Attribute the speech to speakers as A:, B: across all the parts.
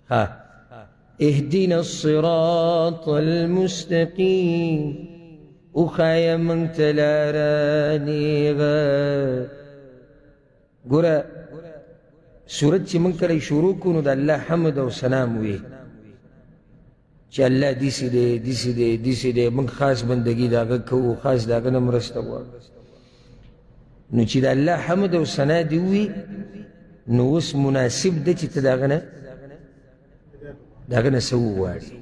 A: ها اهدنا الصراط المستقيم اخایا منگ تلارانیغا. گورا سورت چی منگ کلی شروع کنو دا اللہ حمد و سلام ہوئی چی اللہ دیسی دے دیسی دے دیسی دے منگ خاص بندگی داگا کهو خاص داگا نمرستا ہوا نو چی دا اللہ حمد و سنا دی ہوئی نو اس مناسب دے چی تا داگا نسو واری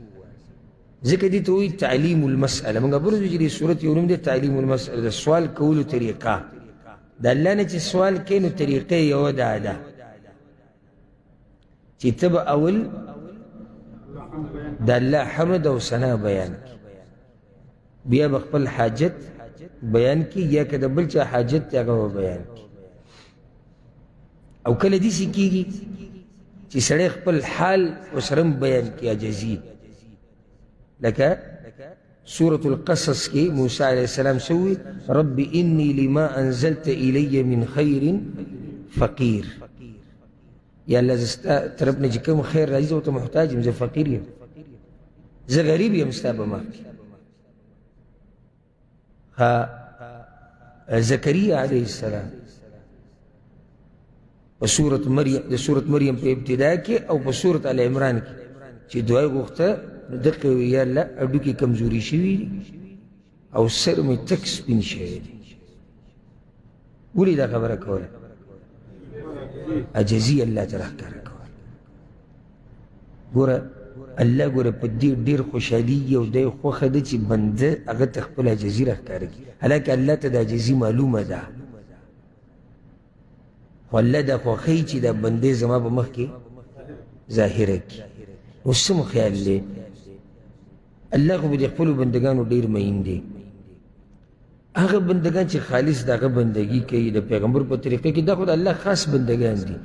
A: ذکر دی تو ہوئی تعلیم المسئلہ منگا برزو جی صورت یونم دے تعلیم المسئلہ دا سوال کولو طریقہ دا اللہ نے چی سوال کینو طریقے یو دا چی تب اول دا اللہ حمد و ثنا بیان کی بیا بخپل حاجت بیان کی یا کدا بلچا حاجت تیاگا و بیان کی او کل دیسی کی گی چی سڑے خپل حال و سرم بیان کیا جزید لکا سورة القصص کی موسیٰ علیہ السلام سوی رب انی لما انزلت الی من خیر فقیر یا اللہ زستا طرفنا جی کم خیر راجیز و تا محتاج مزا فقیر یم زا غریب یم ستا بما زکریہ علیہ السلام سورة مریم پہ ابتدا کی او سورة آل عمران کی چی دعائی گوختا دقی وی یا اللہ اڈو کی کمزوری شوی دی او سر میں تک سپین شوی دی بولی دا خبر کولا عجزی اللہ ترہ کر کولا گورا اللہ گورا پا دیر خوشحالی و دیر خوخد چی بند اگر تخپل عجزی رہ کرگی حالانکہ اللہ تا دا عجزی معلوم دا واللہ دا خوخی چی دا بندے زمان پا مخ کی ظاہر کی وسم خیال لے اللہ کو بدی خپلو بندگانو دیر مہین دے آغا بندگان چی خالص دا آغا بندگی کئی دا پیغمبر پا طریقے کی دا خود اللہ خاص بندگان دی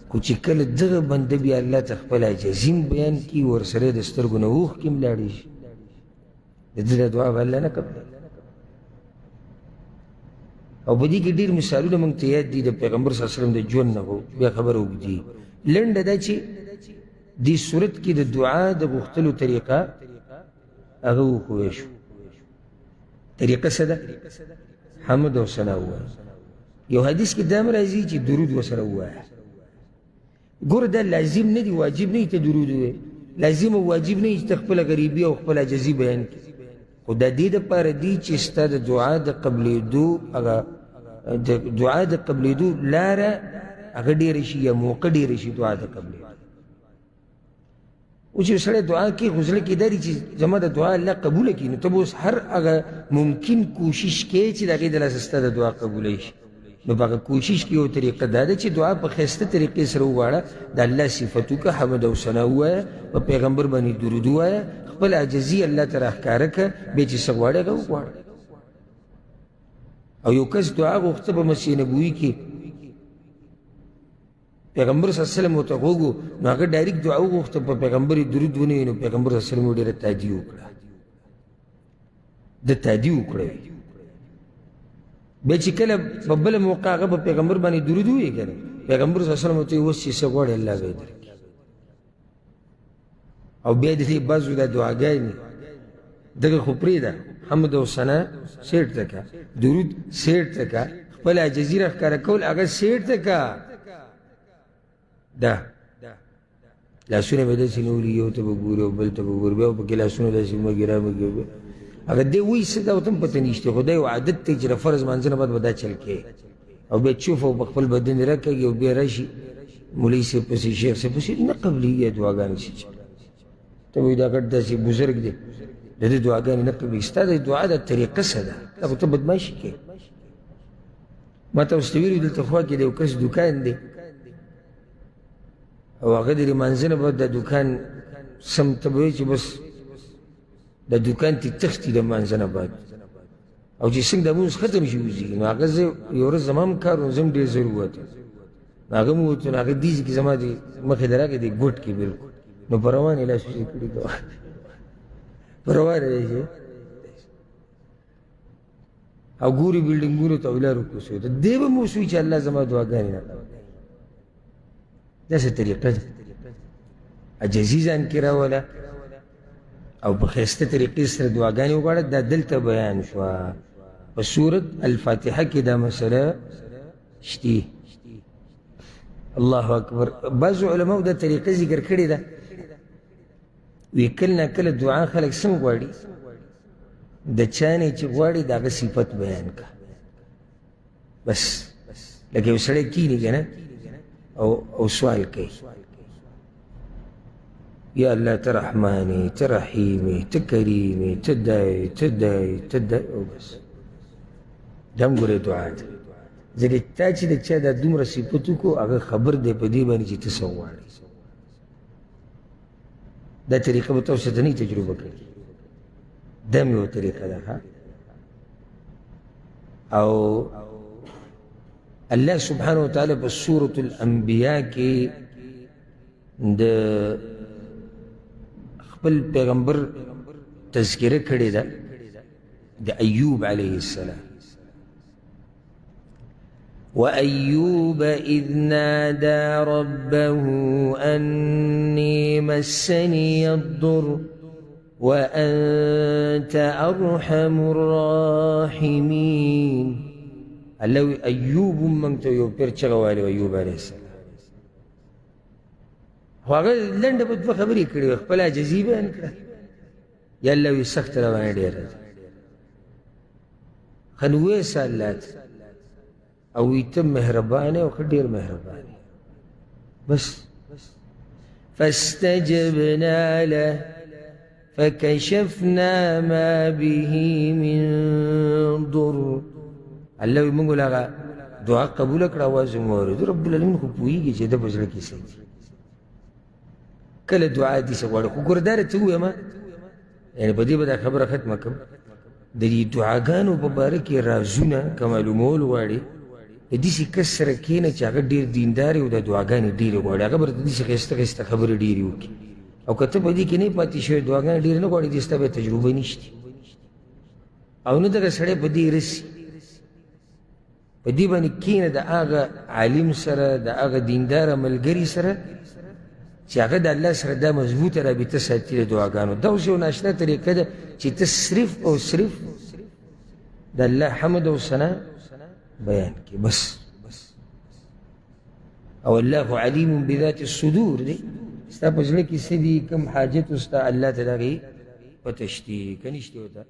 A: کو چی کل دغا بندبی اللہ تخپل عجزیم بیان کی ورسر دستر گناوخ کم لاڑیش دا دعا با اللہ نکب او بدی کی دیر مثالو دا منگ تیاد دی دا پیغمبر صلی اللہ علیہ وسلم دا جون نگو بیا خبر ہوگ دی لنڈ دا چی دی صورت کی دا دعا دا بختلو طریقہ اغو خویشو طریقہ صدا حمد و ثنا ہوا یو حدیث کی دام رازی چی درود و سر ہوا ہے گور دا لازم ندی واجب نہیں تا درود ہوئے لازم و واجب نہیں تخپل غریبی و خپل عجزی بیان کی خدا دی دا پار دی چی استا دا دعا دا قبل دو دعا دا قبل دو لارا اگر دیرشی یا موقع دیرشی دعا دا قبل دو او چی سڑے دعا کی غزلے کی داری چی زمان دا دعا اللہ قبول کی نو تب اس ہر اگر ممکن کوشش کے چی دا غید اللہ سستا دا دعا قبولیش نو باقا کوشش کی او طریقہ دادا چی دعا پا خیستے طریقے سر ہوارا دا اللہ صفتو کا حمد و ثنا ہوا ہے و پیغمبر بانی درود ہوا ہے خپل عجزی اللہ تراہ کارکا بے چی سگوارے گا وارا او یو کس دعا گوختا با مسیح نبوی کی پیغمبر صلی اللہ علیہ وسلم ہوتا گوگو نو اگر ڈائریک دعاو گوختا پا پیغمبری درود ونوی نو پیغمبر صلی اللہ علیہ وسلم دیر تادیو اکڑا دا تادیو اکڑا بے چکل ببل موقع آگا پا پیغمبر بانی درود ہوئی کرنے پیغمبر صلی اللہ علیہ وسلم ہوتا وہ چیز سگوڑ اللہ بیدر کی او بید لی بازو دا دعا گئی نی دگا خپری دا حمد و ثنا سیٹ تکا درود سیٹ تکا خپل عجزی رخ کارا کول اگر سیٹ تکا دا لاسونه به داسې نوري یو ته به ګوري او بل ته به ګوري بیا به پکې لاسونه داسې مګیره مګي اگر دی وایي څه دا ورته هم پته نشته خو دا یو عادت دی چې د فرض مانځنه بعد به دا چل کوي او بیا چوف او په خپل بدن راکږي او بیا راشي مولوي صاحب پسې شیخ صاحب پسې نه قبلېږي دعاګانې چې ته وایي دا ګډ داسې بزرګ دی د دې دعاګانې نه قبلېږي ستا د دعا د طریقه څه ده دا خو ته بدماشي کوې ما ته اوس ته ویلي دلته خوا کې د یو کس دوکان دی او هغه د لمانځنه به د دوکان سم ته به وایي چې بس د دوکان تی تښتي د لمانځنه بعد او چې څنګه د لمونځ ختم شي وځي نو هغه زه یو ورځ زما هم کار و زه هم ډېر زر ووتم نو هغه مو ووتو نو هغه دیزي کې زما د مخې د راکې دی ګوټ کې بلکل نو په روان یې لاسونه کړي کوه په روان یې دی او ګوري بلډینګونو ته ویلا رکو شوی ته دی به مو وسوي چې الله زما دعاګانې نه داسې طریقه ده عجزي ځان کې راوله او په ښایسته طریقې سره دعاګانې وغواړه. دا دلته بیان شوه په سورة الفاتحه کې دا مسله شتي. الله اکبر. بعضو علماو دا طریقه ذکر کړې ده، وی کله نه کله دعا خلک څنګه غواړي، د چا نه چې غواړي د هغه صفت بیان که بس. لکه یو سړی کیني که نه او سوال کوي، یا الله ته رحمانې، ته رحیمې، ته کریمې، ته دای ته دای ته دای، او بس دا هم ګورې دعا ده. ځکه تا چې د چا دا دومره صفت وکړو هغه خبر دی په دې باندې چې ته څه غواړې. دا طریقه به تاسو ته نه تجربه کړي، دا مې یوه طریقه ده. او الله سبحانه وتعالی په سورة الانبیاء کې د خپل پیغمبر تذکره کړې ده د ایوب علیه السلام. وأيوب إذ نادى ربه أني مسني الضر وأنت أرحم الراحمين. الله أيوب من تو یو پیر چغوالی ایوب علیه السلام. خو هغه لنډه په دوه خبرې کړې وې، خپل عاجزي بیان کړه. یا الله وی سخت روانه ډېره ده، ښه نو ویسه الله ته او وی ته مهربانه او ښه ډېر مهربانه بس. فاستجبنا له فكشفنا ما به من ضر. الله وی موږ هغه دعا قبوله کړه، اواز یې واورېد. رب العالمین خو پوهېږي چې ده په زړه کې څه دي. کله دعا دې څه غواړي، خو ګوره دا راته ووایم، یعنې په دې به دا خبره ختمه کړم، د دې دعاګانو په باره کې رازونه که معلومول غواړي، د داسې کس سره کښېنه چې هغه ډېر دیندار او د دعاګانې ډېرې غواړي، هغه به درته داسې ښایسته ښایسته خبرې ډېرې وکړي. او که ته په دې کې نه پاتې شوې، دعاګانې ډېرې نه غواړي، دې ستا به تجربه نشته او نه دغه سړی په دې رسي. په دې باندې کښېنه د هغه عالم سره، د هغه دینداره ملګري سره چې هغه د الله سره دا مضبوطه رابطه ساتي د دعاګانو. دا اوس یو ناشنا طریقه ده چې ته صرف او صرف د الله حمد او ثنا بیان کې بس. او الله علیم بذات الصدور دی، ستا په زړه کې څه دي، کوم حاجت ستا الله ته د هغې پته شتي که نشتې ورته